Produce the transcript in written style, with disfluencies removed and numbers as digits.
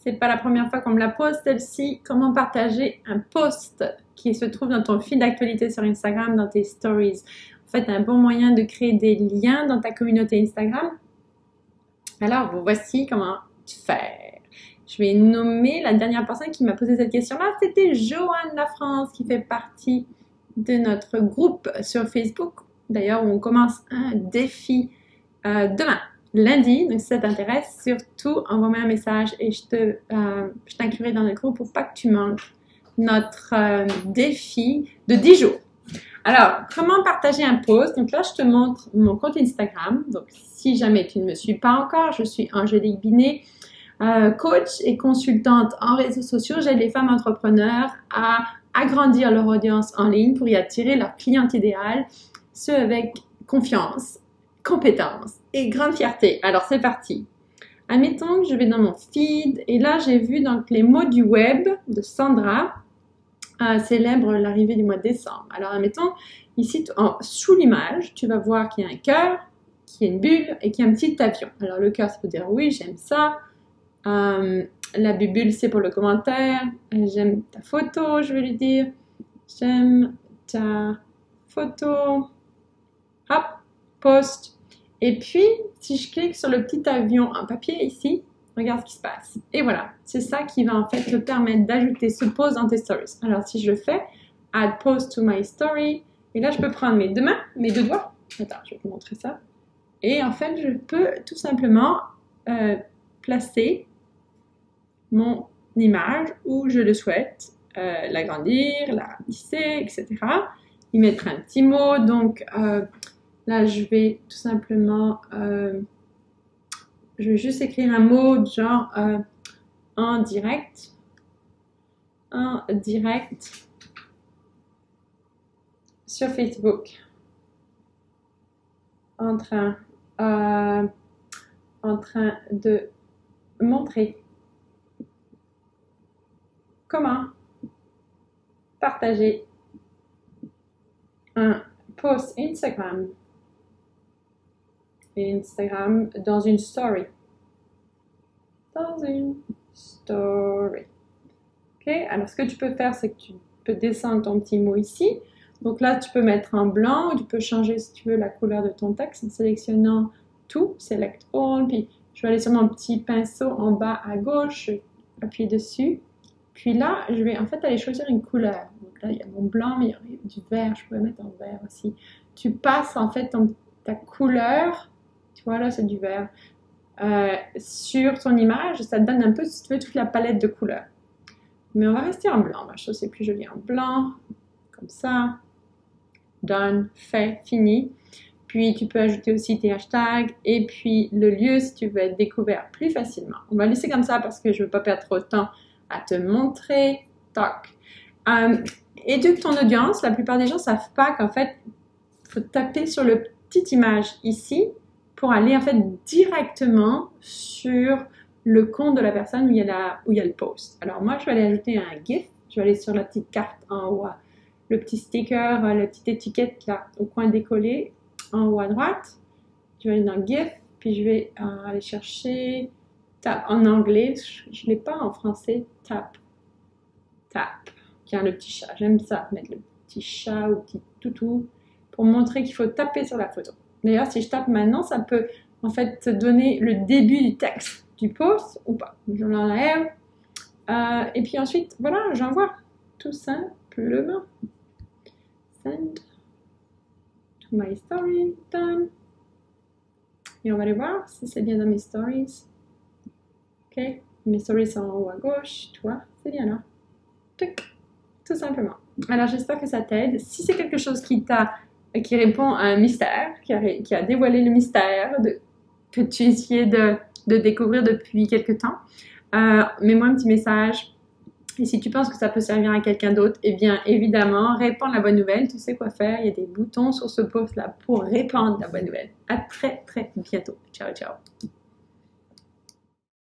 c'est pas la première fois qu'on me la pose, celle-ci. Comment partager un post qui se trouve dans ton feed d'actualité sur Instagram, dans tes stories. En fait, un bon moyen de créer des liens dans ta communauté Instagram. Alors, voici comment faire. Je vais nommer la dernière personne qui m'a posé cette question-là. C'était Joanne Lafrance qui fait partie de notre groupe sur Facebook. D'ailleurs, on commence un défi demain, lundi. Donc, si ça t'intéresse, surtout envoie-moi un message et je t'inclurai dans le groupe pour pas que tu manques notre défi de 10 jours. Alors, comment partager un post? Donc là, je te montre mon compte Instagram. Donc, si jamais tu ne me suis pas encore, je suis Angélique Binet, coach et consultante en réseaux sociaux. J'aide les femmes entrepreneurs à agrandir leur audience en ligne pour y attirer leur cliente idéale, ce avec confiance, compétence et grande fierté. Alors, c'est parti. Admettons que je vais dans mon feed et là, j'ai vu donc les mots du web de Sandra célèbre l'arrivée du mois de décembre. Alors, admettons, ici, sous l'image, tu vas voir qu'il y a un cœur, qu'il y a une bulle et qu'il y a un petit avion. Alors, le cœur, ça peut dire oui, j'aime ça. La bulle, c'est pour le commentaire. J'aime ta photo, je vais lui dire. J'aime ta photo. Hop, post. Et puis, si je clique sur le petit avion en papier ici, regarde ce qui se passe. Et voilà, c'est ça qui va en fait te permettre d'ajouter ce post dans tes stories. Alors, si je le fais, add post to my story. Et là, je peux prendre mes deux mains, mes deux doigts. Attends, je vais te montrer ça. Et en fait, je peux tout simplement placer mon image où je le souhaite, l'agrandir, la lisser, etc. Y mettre un petit mot. Donc, là, je vais tout simplement... je vais juste écrire un mot genre en direct sur Facebook, en train de montrer comment partager un post Instagram dans une story. Ok, alors ce que tu peux faire, c'est que tu peux descendre ton petit mot ici. Donc là, tu peux mettre en blanc ou tu peux changer, si tu veux, la couleur de ton texte en sélectionnant tout, Select All. Puis je vais aller sur mon petit pinceau en bas à gauche, je vais appuyer dessus. Puis là, je vais en fait aller choisir une couleur. Donc là, il y a mon blanc, mais il y a du vert, je peux mettre en vert aussi. Tu passes en fait ta couleur. Tu vois, là, c'est du vert. Sur ton image, ça te donne un peu, si tu veux, toute la palette de couleurs. Mais on va rester en blanc. Je trouve que c'est plus joli en blanc. Comme ça. Done. Fait. Fini. Puis, tu peux ajouter aussi tes hashtags. Et puis, le lieu, si tu veux être découvert plus facilement. On va laisser comme ça parce que je ne veux pas perdre trop de temps à te montrer. Toc. Éduque ton audience. La plupart des gens ne savent pas qu'en fait, il faut taper sur le petite image ici pour aller en fait directement sur le compte de la personne où il y a le post. Alors moi, je vais aller ajouter un GIF. Je vais aller sur la petite carte en haut, le petit sticker, la petite étiquette là au coin décollé en haut à droite. Je vais aller dans GIF, puis je vais aller chercher tap en anglais. Je ne l'ai pas en français. Tap. Tiens, le petit chat. J'aime ça, mettre le petit chat ou le petit toutou pour montrer qu'il faut taper sur la photo. D'ailleurs, si je tape maintenant, ça peut en fait te donner le début du texte du post ou pas. Je l'enlève. Et puis ensuite, voilà, j'envoie tout simplement. Send to my story. Done. Et on va aller voir si c'est bien dans mes stories. Ok, mes stories sont en haut à gauche. Tu vois, c'est bien là. Tout simplement. Alors, j'espère que ça t'aide. Si c'est quelque chose qui répond à un mystère, qui a dévoilé le mystère que tu essayais de découvrir depuis quelque temps, mets-moi un petit message. Et si tu penses que ça peut servir à quelqu'un d'autre, eh bien, évidemment, répands la bonne nouvelle. Tu sais quoi faire. Il y a des boutons sur ce post-là pour répandre la bonne nouvelle. À très, très bientôt. Ciao, ciao.